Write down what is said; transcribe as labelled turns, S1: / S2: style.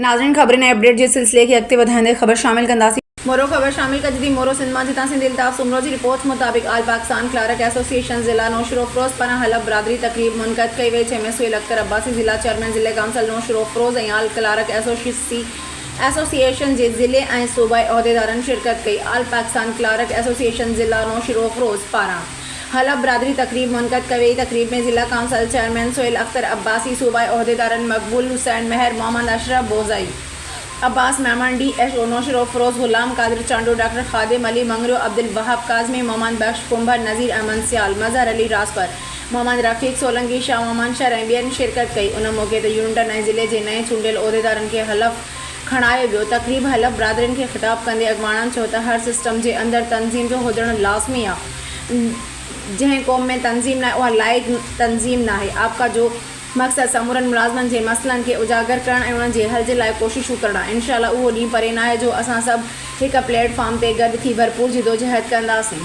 S1: नाज़रीन खबर ने अपडेट जे सिलसिले की अॻिते वधाईंदे ख़बर शामिल कंदासीं। मोरो ख़बर शामिल कजदी मोरो सिंधमा जितां से दिलताफ़ सुमरो जी रिपोर्ट मुताबिक आल पाकिस्तान क्लार्क एसोसिएशन ज़िला नौशरो फ़रोज़ पारां हलफ़ बरादरी तकरीब मुनक़द कई वई, जंहिंमें सुहेल अख्तर अब्बासी ज़िला चेयरमैन ज़िले काउंसिल नौशरो फ़रोज़ ऐं आल क्लार्क एसोसिएशन जे ज़िले ऐं सूबाई उहिदेदारनि शिरकत कई। आल पाकिस्तान क्लार्क एसोसिएशन ज़िला नौशरो फ़रोज़ पारां हलफ़ बरादरी तकरीब मुनक़द कई वई। तकरीब में ज़िला काउंसिल चेयरमैन सुहेल अख्तर अब्बासी, सूबाई उहिदेदारनि मकबूल हुसैन मेहर, मोहम्मद अशरफ बोज़ई, अब्बास मेमन, DSO नौशरो फ़रोज़, गुलाम कादिर चांडो, डॉक्टर खादिम अली मंगरो, अब्दुल वहाब काज़मी, मोहम्मद बख्श कुंभर, नज़ीर अहमद सियाल, मज़हर अली रासपर, मोहम्मद रफ़ीक सोलंकी, शाह मोहम्मद शर ऐं ॿियनि शिरकत कई। उन मौक़े ते यूनिटनि ऐं ज़िले जे नए चूंडियल उहिदेदारनि खे हलफ़ खणायो वियो। तकरीब हलफ़ बरादरियुनि खे ख़िताब कंदे अॻवाणनि चयो त हर सिस्टम जे अंदरि तनज़ीम जो हुजणु लाज़मी आहे। जंहिं क़ौम में तनज़ीम न आहे उहा लाइक तनज़ीम न आहे। आपका जो मक़सदु समूरनि मुलाज़मनि जे मसइलनि खे उजागर करणु ऐं उन्हनि जे हल जे लाइ कोशिशूं करणु आहे। इंशाअल्लाह उहो ॾींहुं परे न आहे जो असां सभु हिक प्लेटफॉर्म ते गॾु थी भरपूर जिदोजहद कंदासीं।